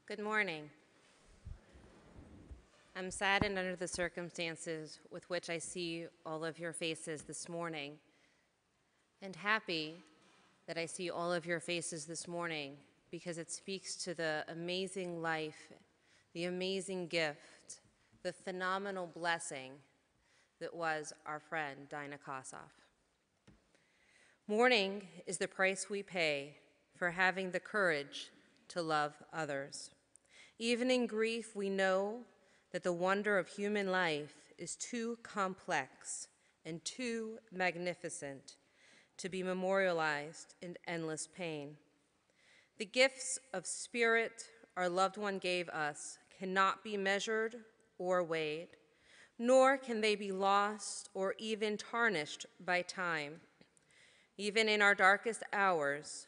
Good morning. I'm saddened under the circumstances with which I see all of your faces this morning, and happy that I see all of your faces this morning because it speaks to the amazing life, the amazing gift, the phenomenal blessing that was our friend Dinah Kossoff. Mourning is the price we pay for having the courage to love others. Even in grief, we know that the wonder of human life is too complex and too magnificent to be memorialized in endless pain. The gifts of spirit our loved one gave us cannot be measured or weighed, nor can they be lost or even tarnished by time. Even in our darkest hours,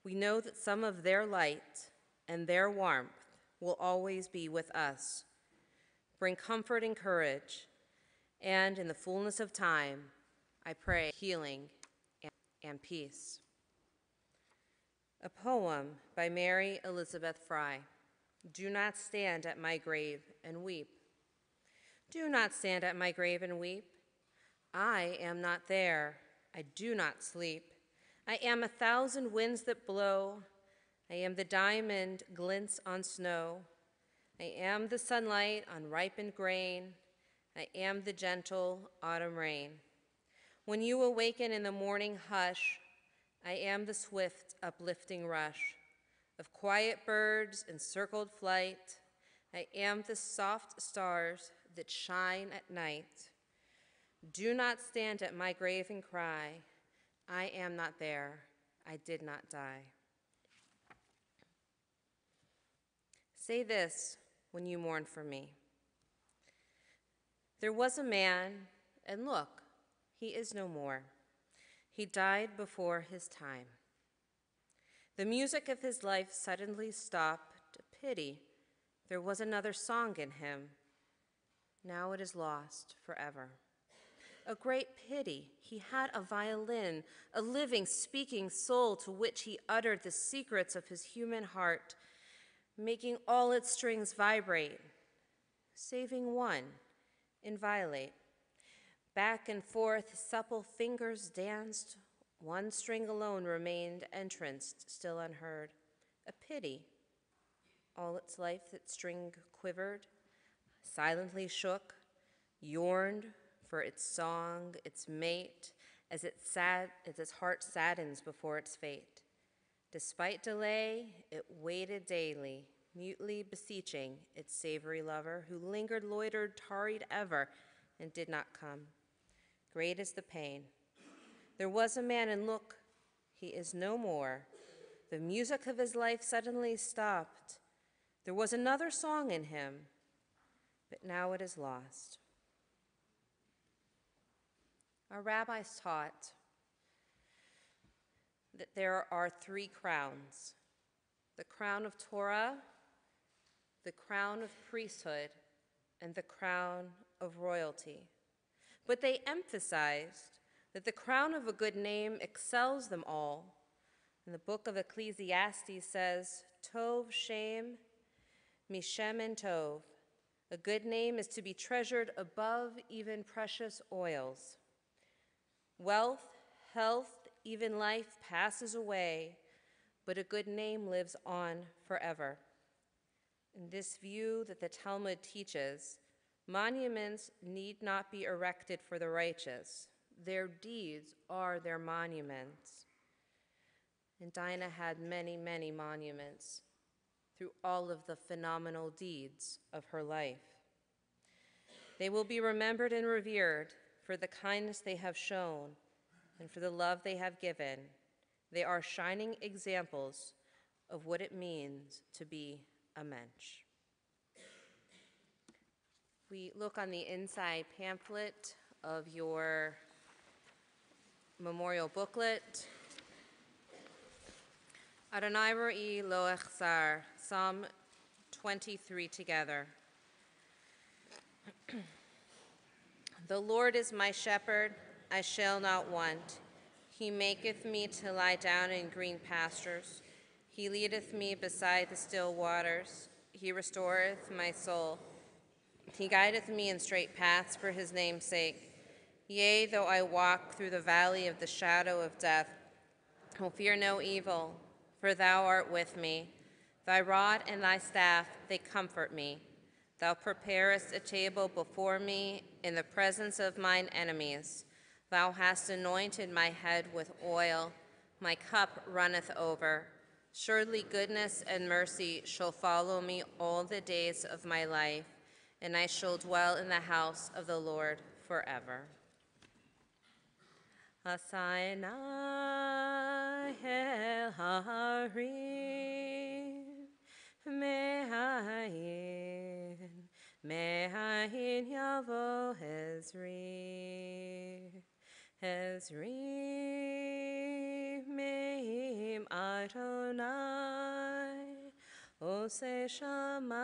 we know that some of their light and their warmth will always be with us. Bring comfort and courage, and in the fullness of time, I pray healing and peace. A poem by Mary Elizabeth Fry. Do not stand at my grave and weep. Do not stand at my grave and weep. I am not there. I do not sleep. I am 1,000 winds that blow. I am the diamond glints on snow. I am the sunlight on ripened grain. I am the gentle autumn rain. When you awaken in the morning hush, I am the swift uplifting rush of quiet birds in circled flight. I am the soft stars that shine at night. Do not stand at my grave and cry, I am not there, I did not die. Say this when you mourn for me. There was a man, and look, he is no more. He died before his time. The music of his life suddenly stopped. Pity, there was another song in him. Now it is lost forever. A great pity, he had a violin, a living, speaking soul to which he uttered the secrets of his human heart, making all its strings vibrate, saving one, inviolate. Back and forth, supple fingers danced. One string alone remained entranced, still unheard. A pity. All its life that string quivered, silently shook, yearned for its song, its mate, as its heart saddens before its fate. Despite delay, it waited daily, mutely beseeching its savory lover, who lingered, loitered, tarried ever, and did not come. Great is the pain. There was a man, and look, he is no more. The music of his life suddenly stopped. There was another song in him, but now it is lost. Our rabbis taught that there are 3 crowns: the crown of Torah, the crown of priesthood, and the crown of royalty. But they emphasized that the crown of a good name excels them all. And the book of Ecclesiastes says, Tov Shem Mishem and Tov. A good name is to be treasured above even precious oils. Wealth, health, even life passes away, but a good name lives on forever. In this view that the Talmud teaches, monuments need not be erected for the righteous. Their deeds are their monuments. And Dinah had many, many monuments through all of the phenomenal deeds of her life. They will be remembered and revered for the kindness they have shown and for the love they have given. They are shining examples of what it means to be a mensch. We look on the inside pamphlet of your memorial booklet. Adonai Ro'i Lo Echzar, Psalm 23 together. The Lord is my shepherd, I shall not want. He maketh me to lie down in green pastures. He leadeth me beside the still waters. he restoreth my soul. He guideth me in straight paths for his name's sake. Yea, though I walk through the valley of the shadow of death, I will fear no evil, for thou art with me. Thy rod and thy staff, they comfort me. Thou preparest a table before me in the presence of mine enemies. Thou hast anointed my head with oil. My cup runneth over. Surely goodness and mercy shall follow me all the days of my life, and I shall dwell in the house of the Lord forever. Asainai el harim me'ayin yavo Hezri me'im Adonai Ose shamayim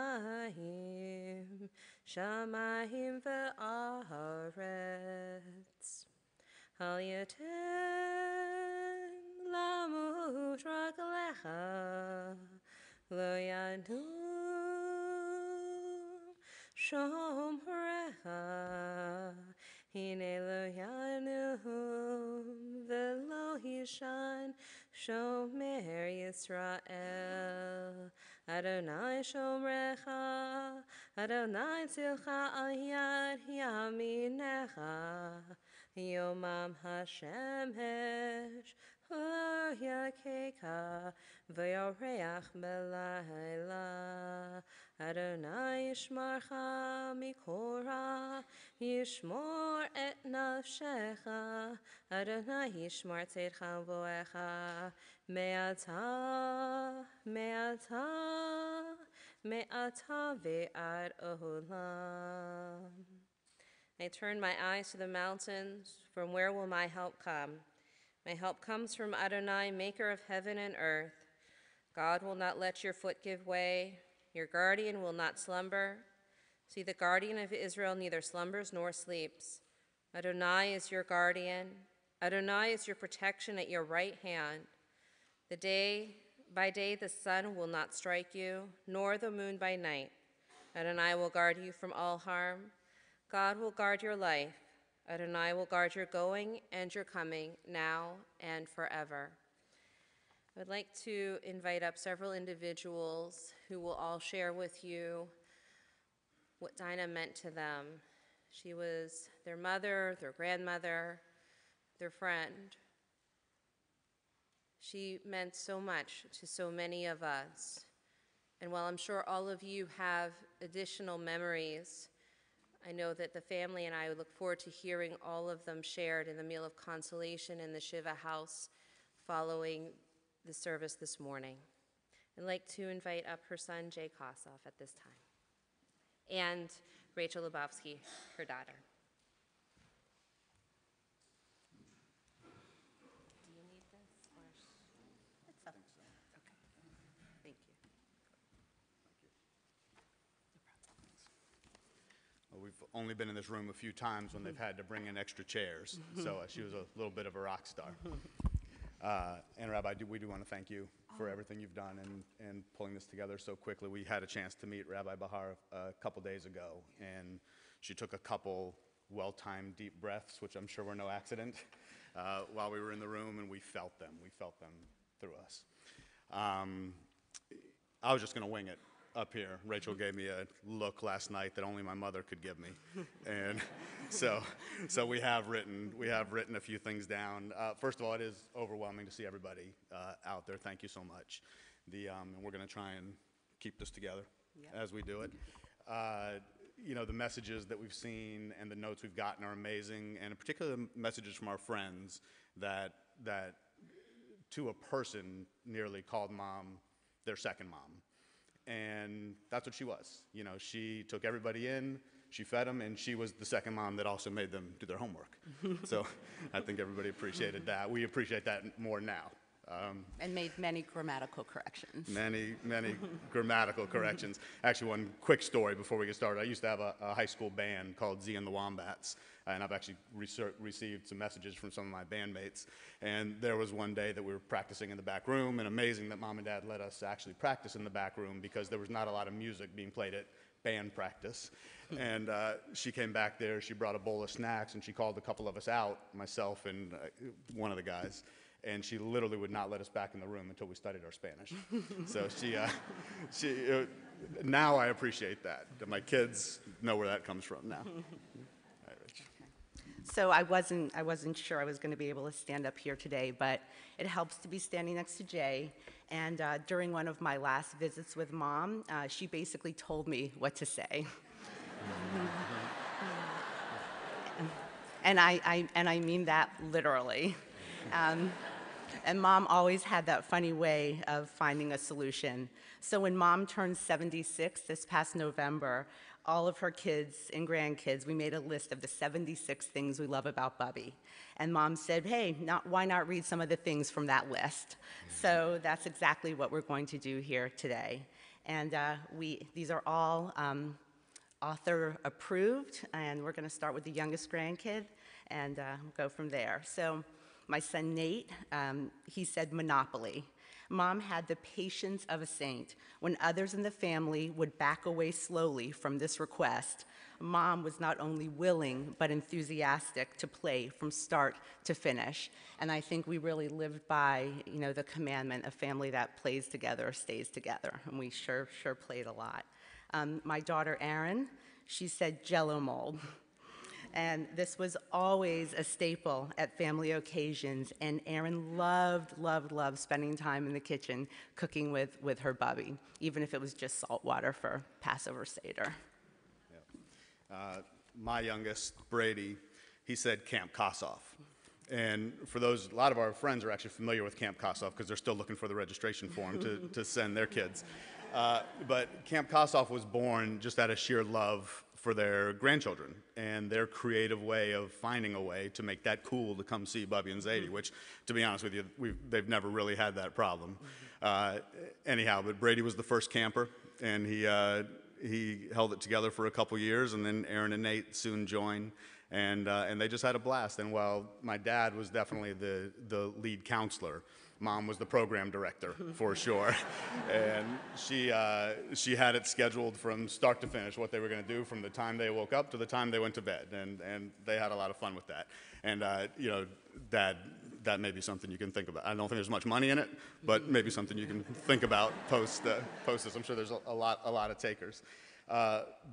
ve'aretz Al yaten lamut raglecha lo yadu shomrecha hine lo yanu velo yishan shomer Yisrael Adonai shomrecha Adonai tzilcha al yad yaminecha Yomam Hashemesh lo yakeka v'yoreach belayla Adonai yishmarcha mikora yishmor et nafshecha Adonai yishmar tzedcha voecha me'ata ve'ad olam. I turn my eyes to the mountains. From where will my help come? My help comes from Adonai, maker of heaven and earth. God will not let your foot give way. Your guardian will not slumber. See, the guardian of Israel neither slumbers nor sleeps. Adonai is your guardian. Adonai is your protection at your right hand. By day the sun will not strike you, nor the moon by night. Adonai will guard you from all harm. God will guard your life. Adonai will guard your going and your coming, now and forever. I would like to invite up several individuals who will all share with you what Dinah meant to them. She was their mother, their grandmother, their friend. She meant so much to so many of us. And while I'm sure all of you have additional memories, I know that the family and I look forward to hearing all of them shared in the meal of consolation in the Shiva house following the service this morning. I'd like to invite up her son, Jay Kossoff, at this time, and Rachel Lebowski, her daughter. Do you need this? Or it's up. Okay. Thank you. We've only been in this room a few times when they've had to bring in extra chairs, so she was a little bit of a rock star. And Rabbi, we do want to thank you for everything you've done and pulling this together so quickly. We had a chance to meet Rabbi Bahar a couple days ago, and she took a couple well-timed deep breaths, which I'm sure were no accident, while we were in the room, and we felt them. We felt them through us. I was just going to wing it up here. Rachel gave me a look last night that only my mother could give me, and so we have written a few things down. First of all, it is overwhelming to see everybody out there. Thank you so much. And we're going to try and keep this together as we do it. The messages that we've seen and the notes we've gotten are amazing, and in particular the messages from our friends that to a person nearly called mom their second mom. And that's what she was. She took everybody in, she fed them, and she was the second mom that also made them do their homework. So I think everybody appreciated that. We appreciate that more now. And made many grammatical corrections. Many grammatical corrections. Actually, one quick story before we get started. I used to have a high school band called Z and the Wombats, and I've actually received some messages from some of my bandmates. And there was one day that we were practicing in the back room, and amazing that Mom and Dad let us actually practice in the back room because there was not a lot of music being played at band practice. And she came back there, she brought a bowl of snacks, and she called a couple of us out, myself and one of the guys. And she literally would not let us back in the room until we studied our Spanish. So now I appreciate that my kids know where that comes from now. All right, Rich. So I wasn't sure I was going to be able to stand up here today, but it helps to be standing next to Jay. And during one of my last visits with Mom, she basically told me what to say. And I mean that literally. And Mom always had that funny way of finding a solution. So when Mom turned 76 this past November, all of her kids and grandkids, we made a list of the 76 things we love about Bubby. And Mom said, hey, why not read some of the things from that list? So that's exactly what we're going to do here today. And these are all author approved, and we're going to start with the youngest grandkid and go from there. So my son Nate, he said Monopoly. Mom had the patience of a saint. When others in the family would back away slowly from this request, Mom was not only willing but enthusiastic to play from start to finish. And I think we really lived by, the commandment, a family that plays together stays together. And we sure played a lot. My daughter Erin, she said Jell-O mold. And this was always a staple at family occasions, and Erin loved spending time in the kitchen cooking with her Bubby, even if it was just salt water for Passover Seder. Yeah. My youngest, Brady, he said Camp Kossoff. And for those, a lot of our friends are actually familiar with Camp Kossoff because they're still looking for the registration form to send their kids. But Camp Kossoff was born just out of sheer love for their grandchildren and their creative way of finding a way to make that cool to come see Bubby and Zadie, which, to be honest with you, they've never really had that problem. Anyhow, but Brady was the first camper, and he held it together for a couple years, and then Erin and Nate soon joined, and they just had a blast. And while my dad was definitely the lead counselor, Mom was the program director, for sure. And she had it scheduled from start to finish, what they were going to do from the time they woke up to the time they went to bed. And they had a lot of fun with that. And, that may be something you can think about. I don't think there's much money in it, but maybe something you can think about post this. I'm sure there's a lot of takers.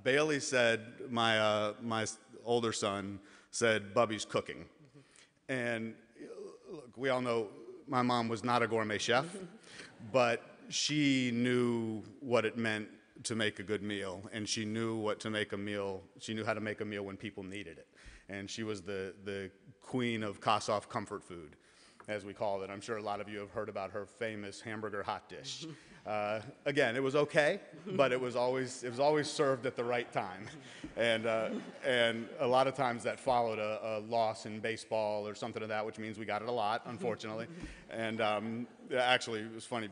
Bailey said, my older son said, Bubby's cooking. And look, we all know my mom was not a gourmet chef, but she knew what it meant to make a good meal, and she knew how to make a meal when people needed it. And she was the queen of Kossoff comfort food, as we call it. I'm sure a lot of you have heard about her famous hamburger hot dish. Again, it was okay, but it was always served at the right time. And a lot of times that followed a loss in baseball or something of that, which means we got it a lot, unfortunately. And actually, it was funny.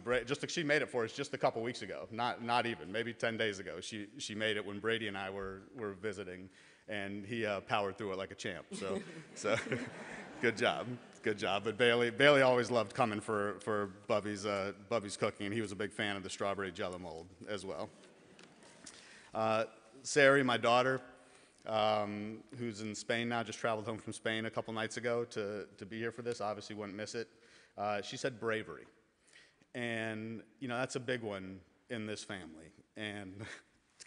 She made it for us just a couple weeks ago, not even, maybe 10 days ago. She made it when Brady and I were visiting, and he powered through it like a champ. So good job. Good job. But Bailey always loved coming for Bubby's cooking, and he was a big fan of the strawberry Jell-O mold as well. Sari, my daughter, who's in Spain now, just traveled home from Spain a couple nights ago to be here for this. Obviously wouldn't miss it. She said bravery. And, that's a big one in this family. And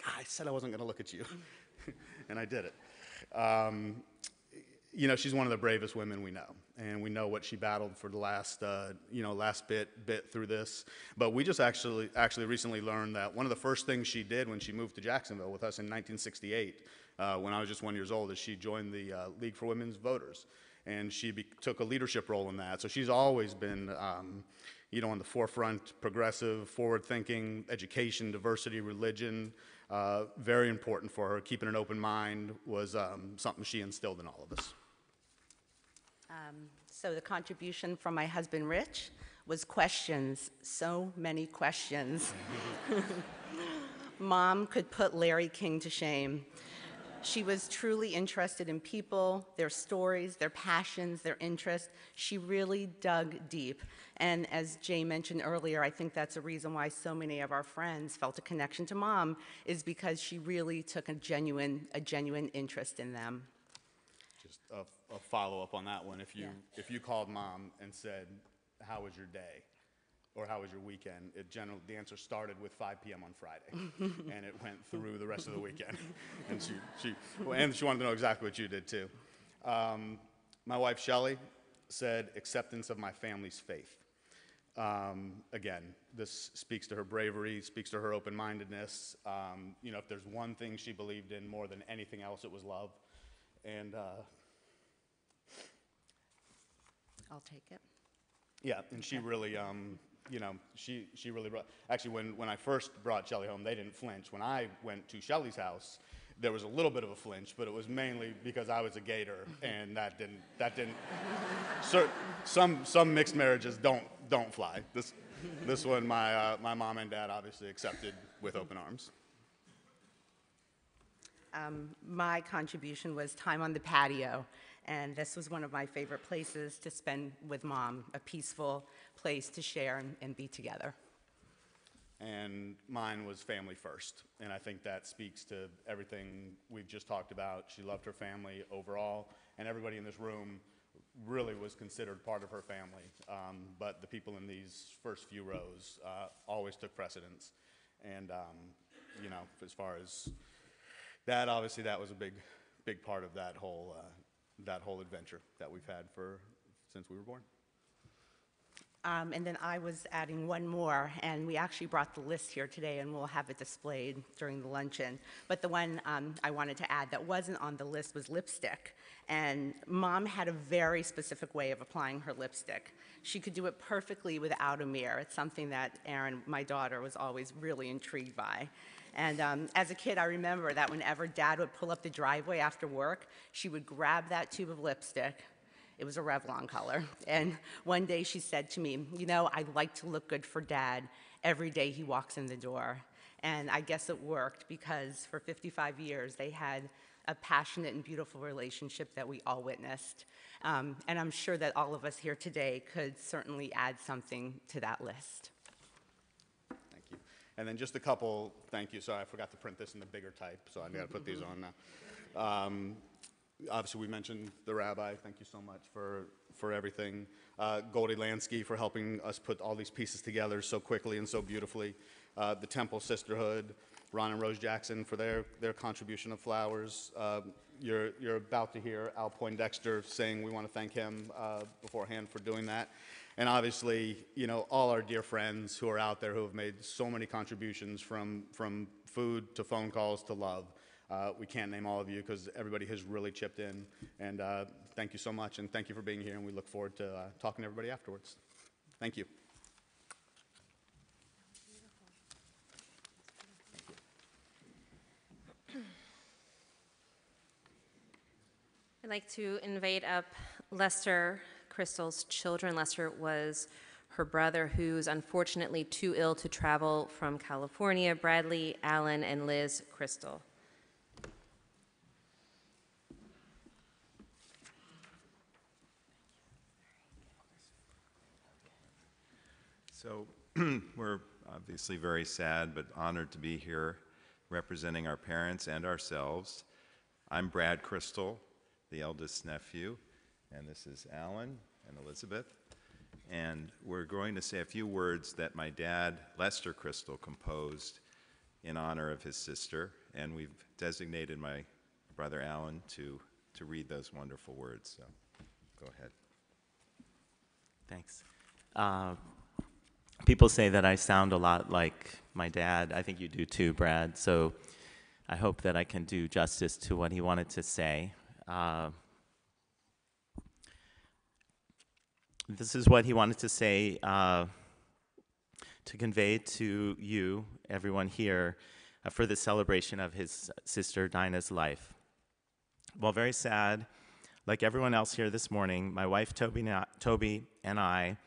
I said I wasn't going to look at you, and I did it. She's one of the bravest women we know, and we know what she battled for the last bit through this. But we just actually recently learned that one of the first things she did when she moved to Jacksonville with us in 1968, when I was just 1 year old, is she joined the League for Women's Voters, and she took a leadership role in that. So she's always been, on the forefront, progressive, forward-thinking, education, diversity, religion. Very important for her. Keeping an open mind was something she instilled in all of us. So the contribution from my husband, Rich, was questions, so many questions. Mom could put Larry King to shame. She was truly interested in people, their stories, their passions, their interests. She really dug deep. And as Jay mentioned earlier, I think that's a reason why so many of our friends felt a connection to Mom, is because she really took a genuine interest in them. Just a follow-up on that one. Yeah. If you called Mom and said, how was your day? Or how was your weekend? The answer started with 5 p.m. on Friday, and it went through the rest of the weekend. And she wanted to know exactly what you did too. My wife Shelley said, acceptance of my family's faith. Again, this speaks to her bravery, speaks to her open-mindedness. If there's one thing she believed in more than anything else, it was love. And I'll take it. yeah, and she really, she really brought, actually when I first brought Shelley home, they didn't flinch. When I went to Shelley's house, there was a little bit of a flinch, but it was mainly because I was a gator, and that didn't, some mixed marriages don't fly. This one, my mom and dad obviously accepted with open arms. My contribution was time on the patio, and this was one of my favorite places to spend with Mom, a peaceful place to share and be together. And mine was family first, and I think that speaks to everything we've just talked about. She loved her family overall, and everybody in this room really was considered part of her family, but the people in these first few rows always took precedence. And as far as that, obviously that was a big part of that whole adventure that we've had since we were born. And then I was adding one more, and we actually brought the list here today, and we'll have it displayed during the luncheon. But the one I wanted to add that wasn't on the list was lipstick. And Mom had a very specific way of applying her lipstick. She could do it perfectly without a mirror. It's something that Erin, my daughter, was always really intrigued by. And as a kid, I remember that whenever Dad would pull up the driveway after work, she would grab that tube of lipstick. It was a Revlon color. And one day she said to me, I like to look good for Dad every day he walks in the door. And I guess it worked, because for 55 years they had a passionate and beautiful relationship that we all witnessed. And I'm sure that all of us here today could certainly add something to that list. Thank you. And then just a couple, thank you. Sorry, I forgot to print this in the bigger type, so I got to put these on now. Obviously, we mentioned the rabbi. Thank you so much for everything. Goldie Lansky for helping us put all these pieces together so quickly and so beautifully. The Temple Sisterhood, Ron and Rose Jackson for their contribution of flowers. You're about to hear Al Poindexter saying we want to thank him beforehand for doing that. And obviously, all our dear friends who are out there who have made so many contributions from food to phone calls to love. We can't name all of you because everybody has really chipped in. And thank you so much, and thank you for being here, and we look forward to talking to everybody afterwards. Thank you. I'd like to invite up Lester, Crystal's children. Lester was her brother, who's unfortunately too ill to travel from California. Bradley, Alan, and Liz, Crystal. So we're obviously very sad, but honored to be here representing our parents and ourselves. I'm Brad Crystal, the eldest nephew, and this is Alan and Elizabeth. And we're going to say a few words that my dad, Lester Crystal, composed in honor of his sister, and we've designated my brother Alan to read those wonderful words. So go ahead. Thanks. People say that I sound a lot like my dad. I think you do too, Brad. So I hope that I can do justice to what he wanted to say. This is what he wanted to say to convey to you, everyone here, for the celebration of his sister Dinah's life. While very sad, Like everyone else here this morning, my wife Toby and I,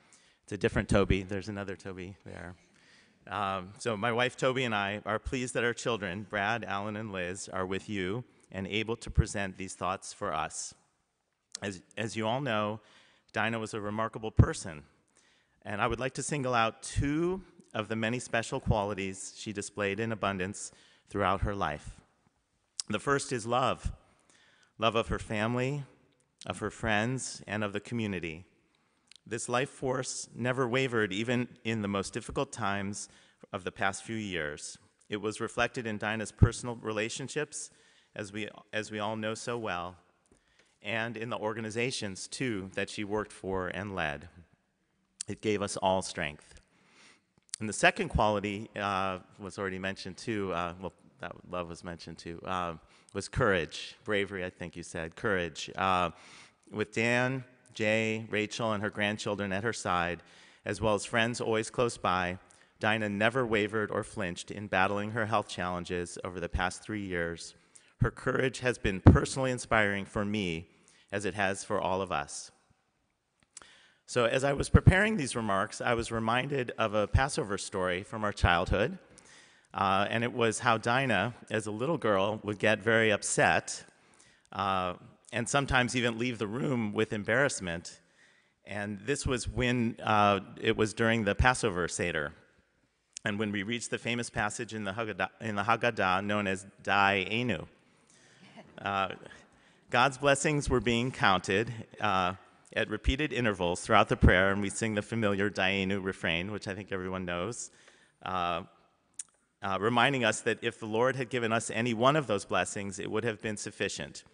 it's a different Toby, there's another Toby there. So my wife Toby and I are pleased that our children, Brad, Alan, and Liz, are with you and able to present these thoughts for us. As you all know, Dinah was a remarkable person, and I would like to single out two of the many special qualities she displayed in abundance throughout her life. The first is love of her family, of her friends, and of the community. This life force never wavered even in the most difficult times of the past few years. It was reflected in Dinah's personal relationships, as we all know so well, and in the organizations, too, that she worked for and led. It gave us all strength. And the second quality was already mentioned, too. Well, that love was mentioned, too, was courage, bravery, I think you said, courage. With Dan, Jay, Rachel, and her grandchildren at her side, as well as friends always close by, Dinah never wavered or flinched in battling her health challenges over the past 3 years. Her courage has been personally inspiring for me, as it has for all of us. So as I was preparing these remarks, I was reminded of a Passover story from our childhood, and it was how Dinah, as a little girl, would get very upset and sometimes even leave the room with embarrassment. And this was when it was during the Passover Seder. And when we reached the famous passage in the Haggadah known as Da'enu. God's blessings were being counted at repeated intervals throughout the prayer, and we sing the familiar Da'enu refrain, which I think everyone knows, reminding us that if the Lord had given us any one of those blessings, it would have been sufficient.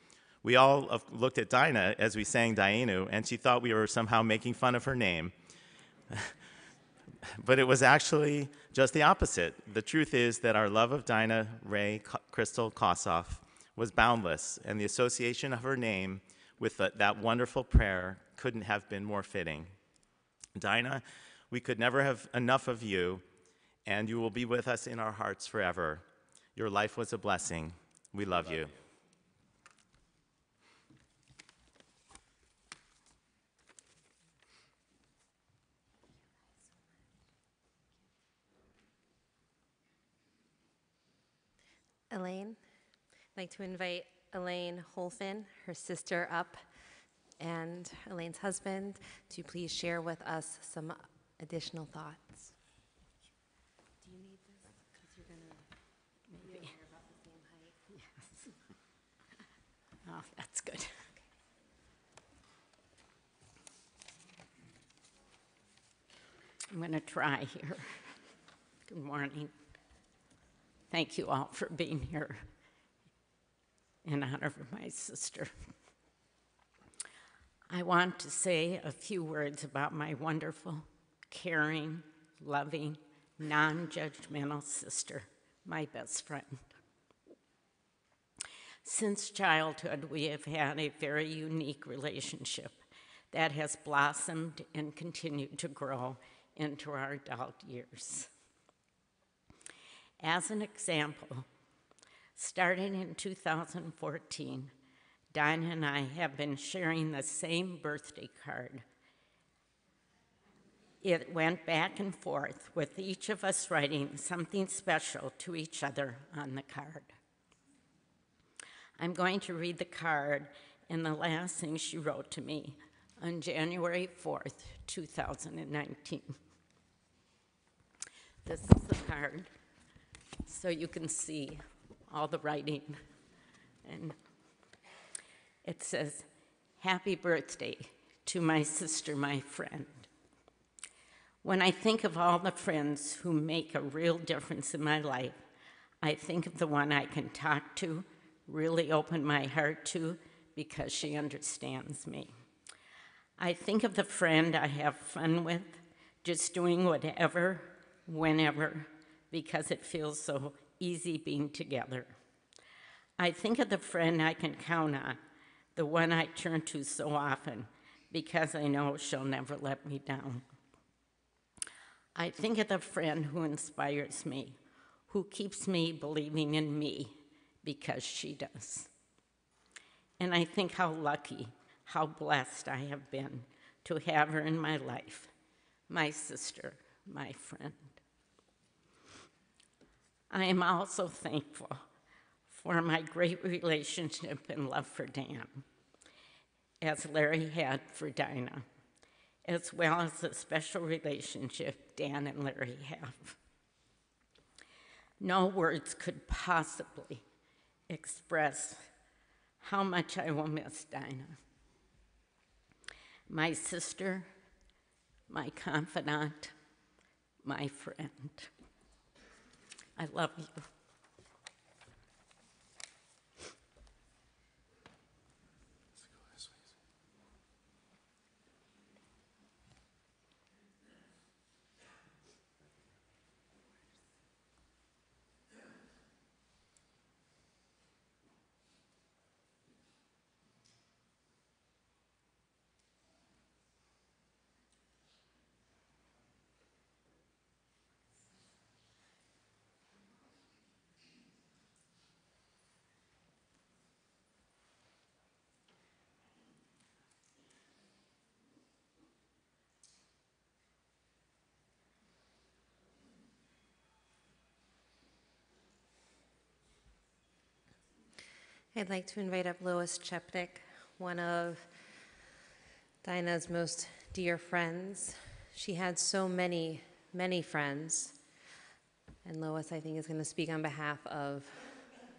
We all looked at Dinah as we sang Da'enu, and she thought we were somehow making fun of her name. But it was actually just the opposite. The truth is that our love of Dinah Ray Crystal Kossoff was boundless, and the association of her name with that wonderful prayer couldn't have been more fitting. Dinah, we could never have enough of you, and you will be with us in our hearts forever. Your life was a blessing. We love you. Elaine, I'd like to invite Elaine Holfin, her sister, up, and Elaine's husband, to please share with us some additional thoughts. Do you need this? Because you're going to maybe hear about the same height. Yes. Oh, that's good. I'm going to try here. Good morning. Thank you all for being here in honor of my sister. I want to say a few words about my wonderful, caring, loving, non-judgmental sister, my best friend. Since childhood, we have had a very unique relationship that has blossomed and continued to grow into our adult years. As an example, starting in 2014, Dinah and I have been sharing the same birthday card. It went back and forth, with each of us writing something special to each other on the card. I'm going to read the card and the last thing she wrote to me on January 4th, 2019. This is the card, so you can see all the writing. And it says, "Happy birthday to my sister, my friend. When I think of all the friends who make a real difference in my life, I think of the one I can talk to, really open my heart to, because she understands me. I think of the friend I have fun with, just doing whatever, whenever, because it feels so easy being together. I think of the friend I can count on, the one I turn to so often, because I know she'll never let me down. I think of the friend who inspires me, who keeps me believing in me, because she does. And I think how lucky how blessed I have been to have her in my life, my sister, my friend. I am also thankful for my great relationship and love for Dan, as Larry had for Dinah, as well as the special relationship Dan and Larry have. No words could possibly express how much I will miss Dinah, my sister, my confidant, my friend. I love you. I'd like to invite up Lois Chepnik, one of Dinah's most dear friends. She had so many, many friends. And Lois, I think, is going to speak on behalf of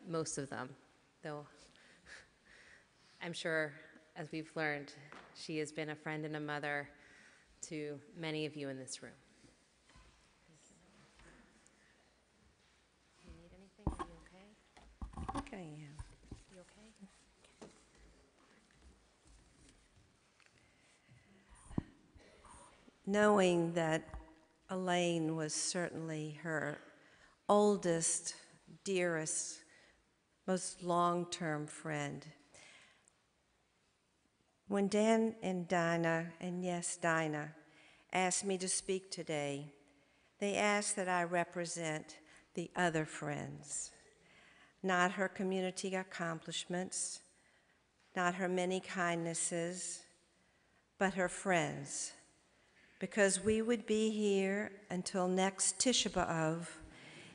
most of them, though I'm sure, as we've learned, she has been a friend and a mother to many of you in this room. You need anything? Are you okay? I think I am. You okay? Knowing that Elaine was certainly her oldest, dearest, most long-term friend. When Dan and Dinah, and yes, Dinah, asked me to speak today, they asked that I represent the other friends, not her community accomplishments, not her many kindnesses, but her friends, because we would be here until next Tisha B'Av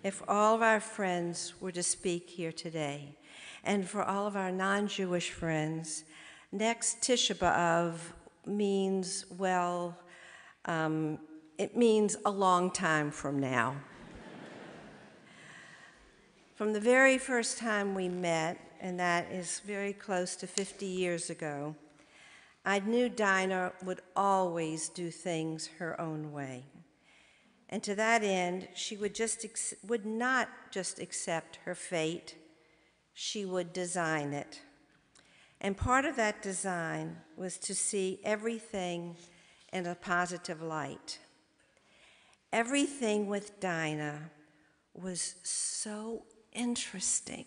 if all of our friends were to speak here today. And for all of our non-Jewish friends, next Tisha B'Av means, well, it means a long time from now. From the very first time we met, and that is very close to 50 years ago, I knew Dinah would always do things her own way. And to that end, she would not just accept her fate, she would design it. And part of that design was to see everything in a positive light. Everything with Dinah was so interesting,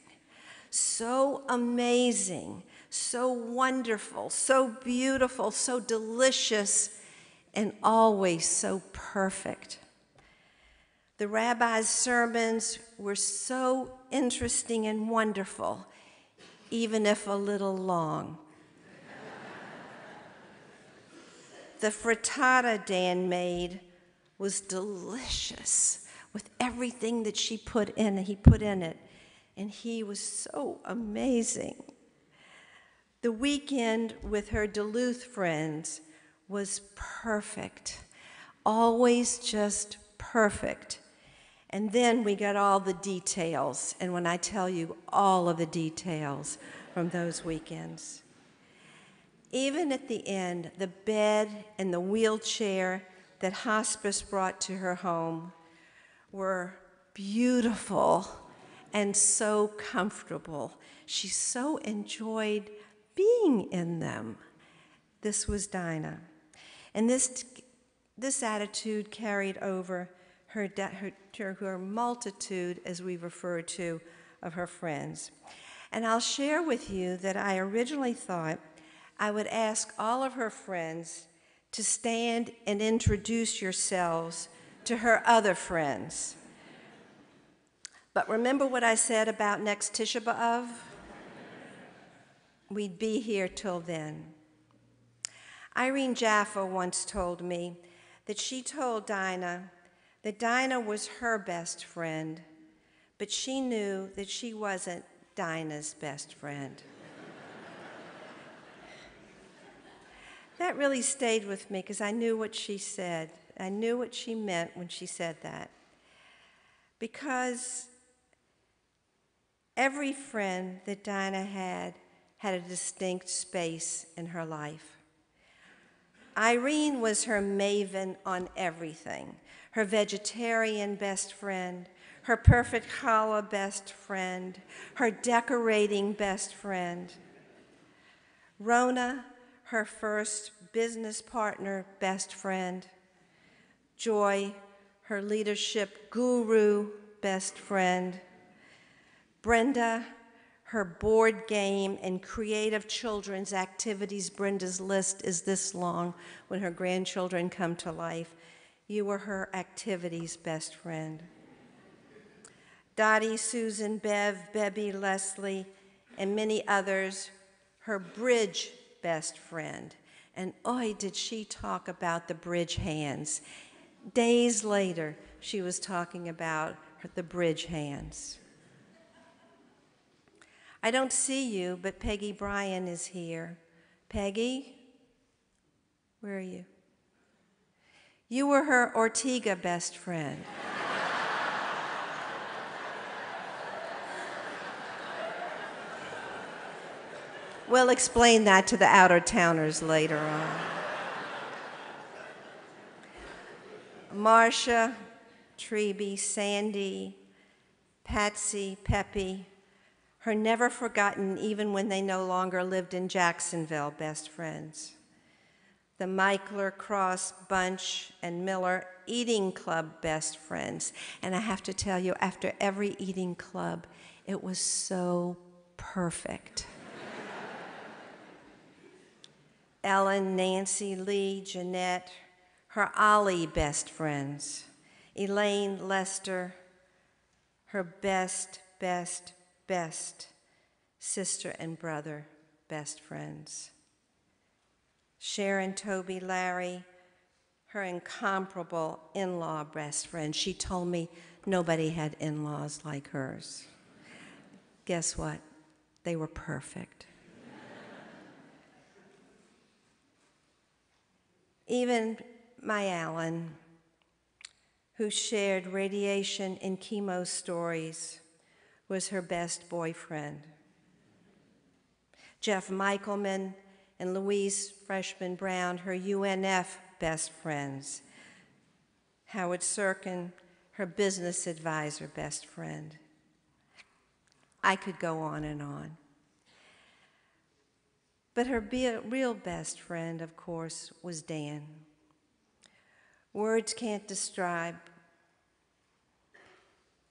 so amazing, so wonderful, so beautiful, so delicious, and always so perfect. The rabbi's sermons were so interesting and wonderful, even if a little long. The frittata Dan made was delicious with everything that he put in it, and he was so amazing. The weekend with her Duluth friends was perfect, always just perfect. And then we got all the details, and when I tell you all of the details from those weekends. Even at the end, the bed and the wheelchair that hospice brought to her home were beautiful and so comfortable. She so enjoyed being in them. This was Dinah. And this attitude carried over her multitude, as we refer to, of her friends. And I'll share with you that I originally thought I would ask all of her friends to stand and introduce yourselves to her other friends. But remember what I said about next Tisha B'Av? We'd be here till then. Irene Jaffa once told me that she told Dinah that Dinah was her best friend, but she knew that she wasn't Dinah's best friend. That really stayed with me because I knew what she said. I knew what she meant when she said that. Because every friend that Dinah had a distinct space in her life. Irene was her maven on everything, her vegetarian best friend, her perfect challah best friend, her decorating best friend. Rona, her first business partner best friend. Joy, her leadership guru best friend. Brenda, her board game and creative children's activities. Brenda's list is this long when her grandchildren come to life. You were her activities best friend. Dottie, Susan, Bev, Bebby, Leslie, and many others, her bridge best friend. And oi, did she talk about the bridge hands. Days later, she was talking about the bridge hands. I don't see you, but Peggy Bryan is here. Peggy, where are you? You were her Ortega best friend. We'll explain that to the outer-towners later on. Marcia, Treby, Sandy, Patsy, Peppy, her never forgotten even when they no longer lived in Jacksonville best friends. The Michler, Cross, Bunch, and Miller Eating Club best friends. And I have to tell you, after every eating club, it was so perfect. Ellen, Nancy, Lee, Jeanette, her Ollie best friends. Elaine, Lester, her best sister and brother best friends. Sharon, Toby, Larry, her incomparable in-law best friend. She told me nobody had in-laws like hers. Guess what? They were perfect. Even my Alan, who shared radiation and chemo stories, was her best boyfriend. Jeff Michelman and Louise Freshman Brown, her UNF best friends. Howard Sirkin, her business advisor best friend. I could go on and on. But her real best friend, of course, was Dan. Words can't describe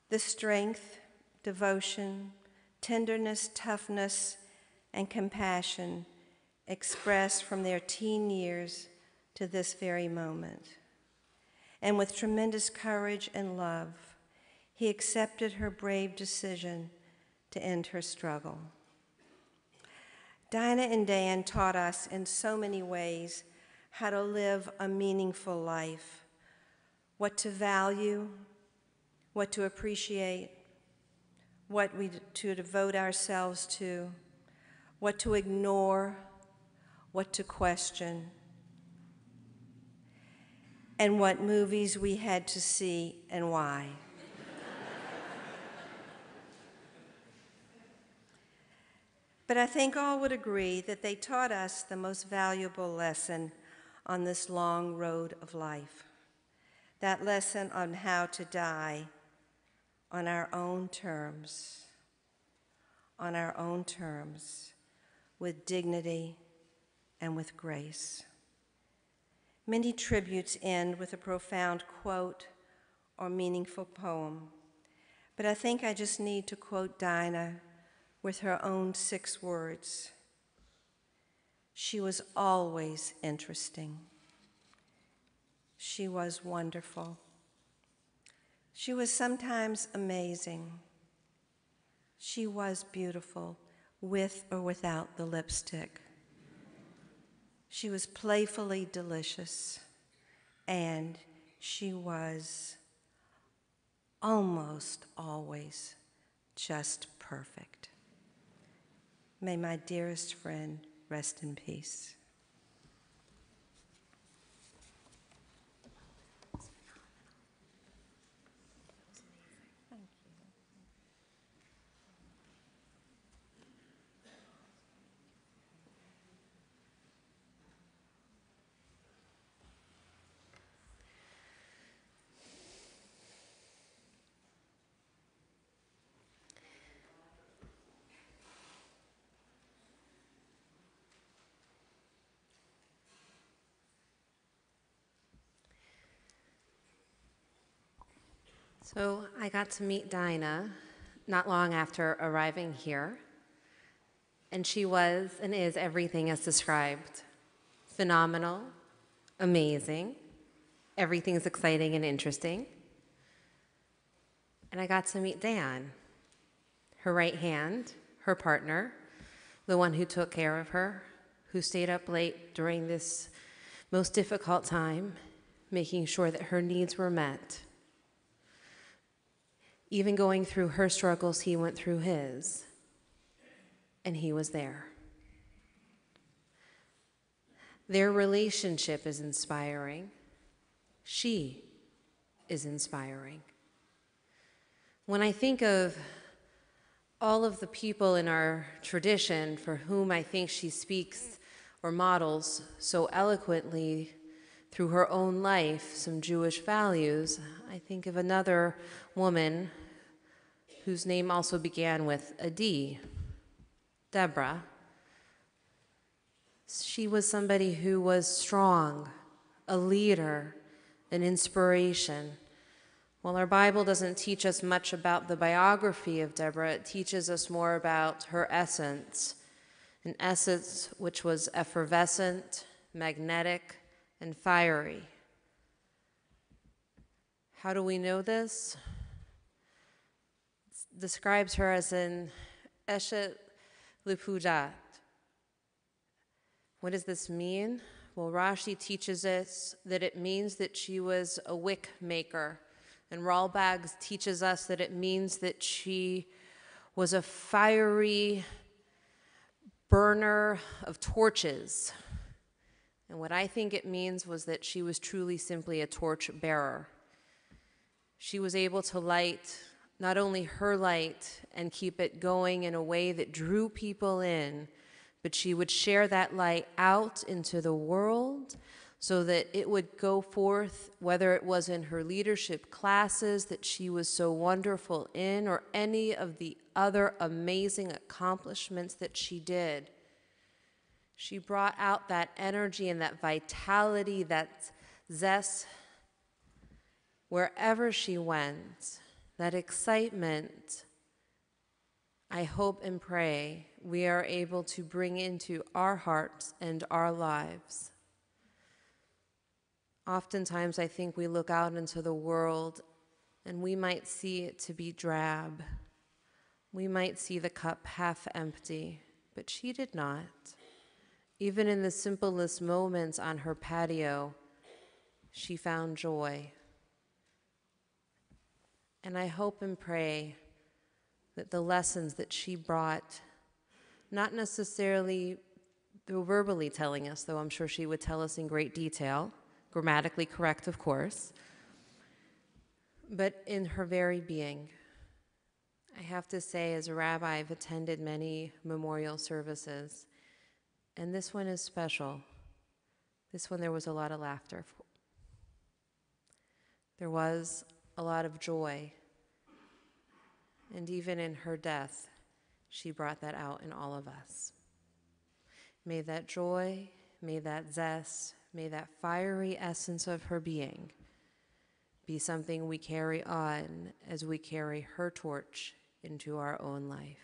the strength, devotion, tenderness, toughness, and compassion expressed from their teen years to this very moment. And with tremendous courage and love, he accepted her brave decision to end her struggle. Dinah and Dan taught us in so many ways how to live a meaningful life, what to value, what to appreciate, what to devote ourselves to, what to ignore, what to question, and what movies we had to see and why. But I think all would agree that they taught us the most valuable lesson on this long road of life. That lesson on how to die on our own terms, with dignity and with grace. Many tributes end with a profound quote or meaningful poem, but I think I just need to quote Dinah with her own 6 words. She was always interesting. She was wonderful. She was sometimes amazing. She was beautiful, with or without the lipstick. She was playfully delicious, and she was almost always just perfect. May my dearest friend rest in peace. So I got to meet Dinah not long after arriving here, and she was and is everything as described. Phenomenal, amazing, everything's exciting and interesting. And I got to meet Dan, her right hand, her partner, the one who took care of her, who stayed up late during this most difficult time, making sure that her needs were met. Even going through her struggles, he went through his, and he was there. Their relationship is inspiring. She is inspiring. When I think of all of the people in our tradition for whom I think she speaks or models so eloquently through her own life some Jewish values, I think of another woman whose name also began with a D, Deborah. She was somebody who was strong, a leader, an inspiration. While our Bible doesn't teach us much about the biography of Deborah, it teaches us more about her essence, an essence which was effervescent, magnetic, and fiery. How do we know this? It describes her as an Eshet Lipujat. What does this mean? Well, Rashi teaches us that it means that she was a wick maker. And Ralbag teaches us that it means that she was a fiery burner of torches. And what I think it means was that she was truly simply a torch bearer. She was able to light not only her light and keep it going in a way that drew people in, but she would share that light out into the world so that it would go forth, whether it was in her leadership classes that she was so wonderful in, or any of the other amazing accomplishments that she did. She brought out that energy and that vitality, that zest, wherever she went, that excitement. I hope and pray we are able to bring into our hearts and our lives. Oftentimes, I think we look out into the world and we might see it to be drab. We might see the cup half empty, but she did not. Even in the simplest moments on her patio, she found joy. And I hope and pray that the lessons that she brought, not necessarily through verbally telling us, though I'm sure she would tell us in great detail, grammatically correct, of course, but in her very being. I have to say, as a rabbi, I've attended many memorial services, and this one is special. This one there was a lot of laughter. There was a lot of joy. And even in her death, she brought that out in all of us. May that joy, may that zest, may that fiery essence of her being be something we carry on as we carry her torch into our own life.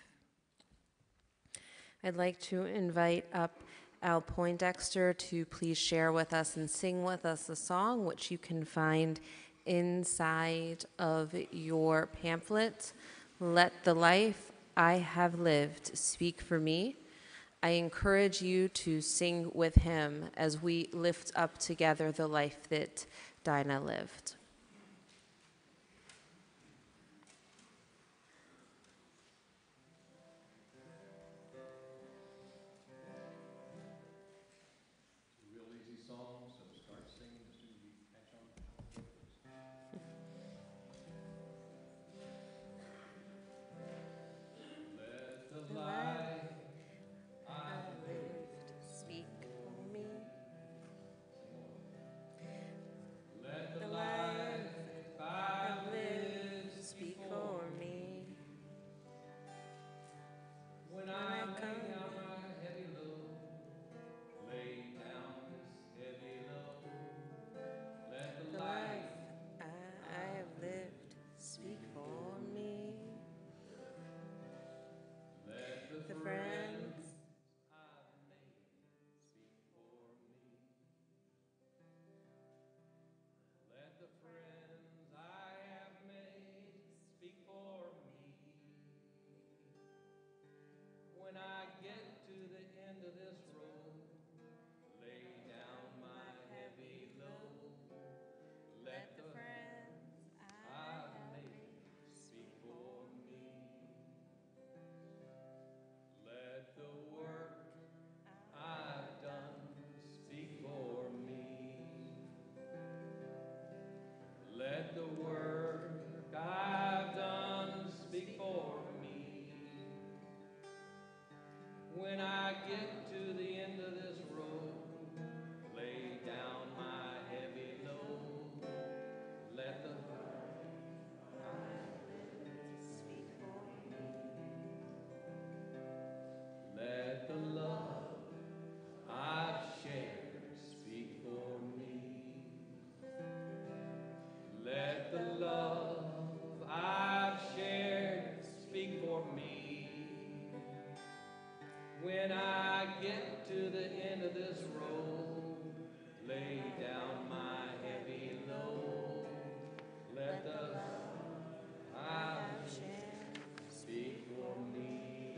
I'd like to invite up Al Poindexter to please share with us and sing with us a song which you can find inside of your pamphlet. Let the life I have lived speak for me. I encourage you to sing with him as we lift up together the life that Dinah lived. Speak for me. The life I've lived, speak for me. When I lay down my heavy load, lay down this heavy load, let the The life life I have lived, speak for me. let the The friends friends I've made speak for me. Let the friends I have made speak for me. When I get to the end of this road, lay down my heavy load, let the friends I've made speak for me. Let the work I've done speak for me. Let the work I've done speak for me. When I get to the end of this road, lay down my heavy load, let the speak for me. let the love I've shared speak for me. Let the love I've shared speak for me. When I get to the end of this road, lay down my heavy load, let the love I've shared speak for me.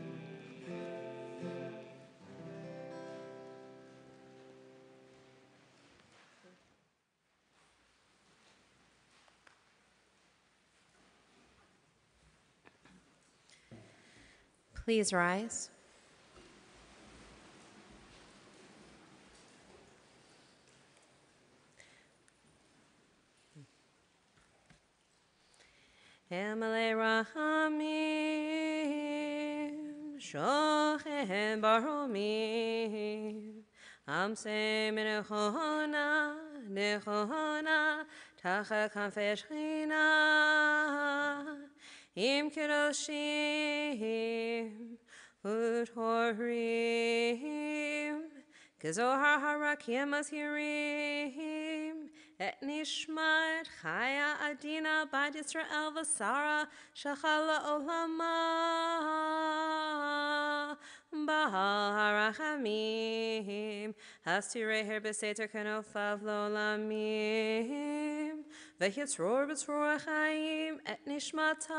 Please rise. Emele Rahamim, Shochem Baromim, Amse Menechona, Nechona, Tacha Kanfei Shechina, Im Kedoshim, Utorim, Kezohar Harakim Azhirim, Et Nishmat Chaya Adina Bat Yisrael Vasara Shachala Olama Bahal Harachamim Hastirei Her Beseter Kanofav Lolamim Vehitzror B'tzror Chaim Et Nishmata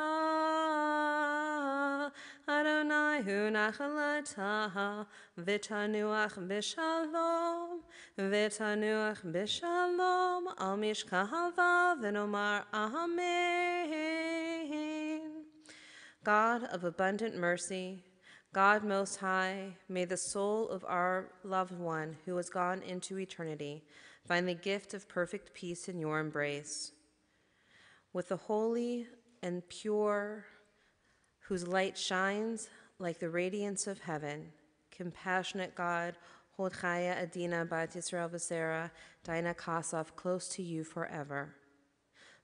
Adonai Hu Nachalata V'tanuach B'Shalom V'tanuach B'Shalom Al Mishkahava V'nomar Amen. God of abundant mercy, God Most High, may the soul of our loved one who has gone into eternity find the gift of perfect peace in your embrace. With the holy and pure, whose light shines like the radiance of heaven, compassionate God, hold Chaya Adina Bat Yisrael V'Sera, Dinah Kasaf, close to you forever,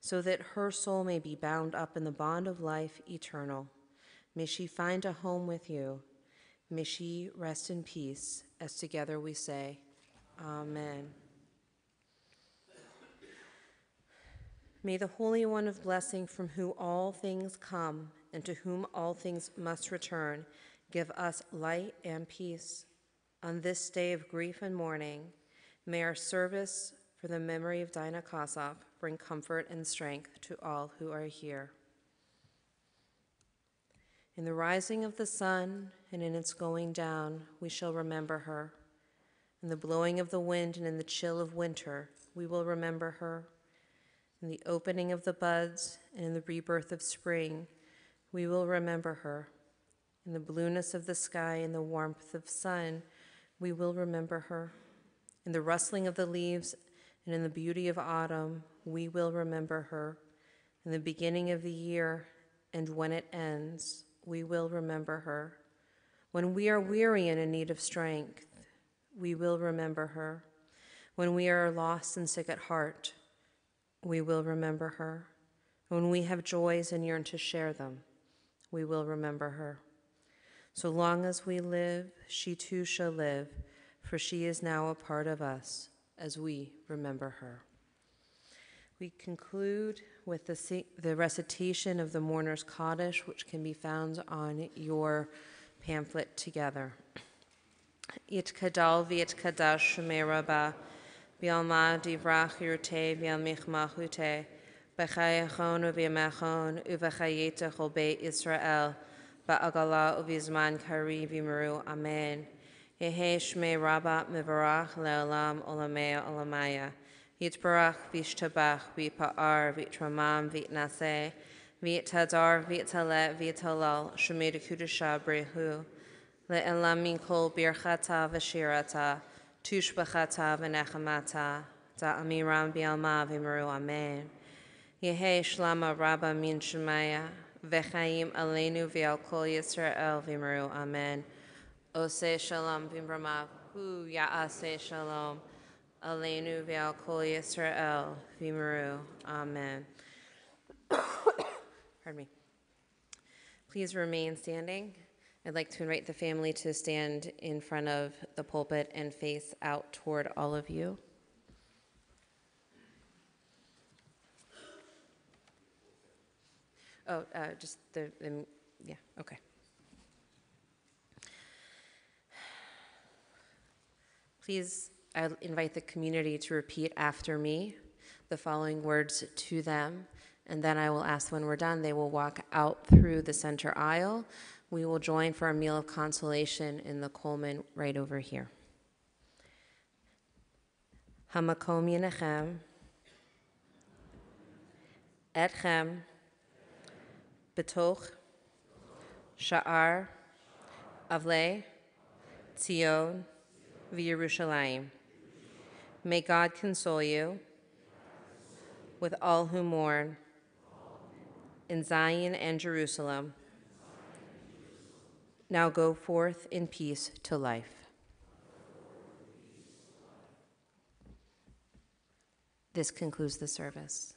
so that her soul may be bound up in the bond of life eternal. May she find a home with you. May she rest in peace, as together we say, Amen. May the Holy One of blessing, from whom all things come and to whom all things must return, give us light and peace. On this day of grief and mourning, may our service for the memory of Dinah Kasaf bring comfort and strength to all who are here. In the rising of the sun and in its going down, we shall remember her. In the blowing of the wind and in the chill of winter, we will remember her. In the opening of the buds and in the rebirth of spring, we will remember her. In the blueness of the sky and the warmth of sun, we will remember her. In the rustling of the leaves and in the beauty of autumn, we will remember her. In the beginning of the year and when it ends, we will remember her. When we are weary and in need of strength, we will remember her. When we are lost and sick at heart, we will remember her. When we have joys and yearn to share them, we will remember her. So long as we live, she too shall live, for she is now a part of us as we remember her. We conclude with the recitation of the Mourner's Kaddish, which can be found on your pamphlet together. Yitkadal v'yitkadash shemei rabba, v'alma divrach yurte v'almichmachute, b'chayachon u'v'yamachon u'v'chayeta chol beit Yisrael, ba'agala u'v'zman kari v'miru, amen. Yehe shmei rabba mivarach le'olam olamea olamaya. Yitbarach v'ishtabach v'pa'ar v'tramam v'tnaseh v'tadar v'talet v'talal shemei dekudasha brehu le'elam min kol birchata v'shirata tushbachata v'nechamata da'amiram b'alma v'miru amen. Yehe shlama rabba min shemaya v'chaim aleinu v'al kol Yisrael v'miru amen. Oseh shalom v'mramav hu ya'aseh shalom Aleinu v'al kol Yisrael v'miru. Amen. Pardon me. Please remain standing. I'd like to invite the family to stand in front of the pulpit and face out toward all of you. Oh, just yeah, okay. Please, I invite the community to repeat after me the following words to them, and then I will ask when we're done, they will walk out through the center aisle. We will join for a meal of consolation in the Coleman right over here. Hamakom Yenechem, Etchem, Betoch, Sha'ar, Avle, Tzion, v'Yerushalayim. May God console you with all who mourn in Zion and Jerusalem. Now go forth in peace to life. This concludes the service.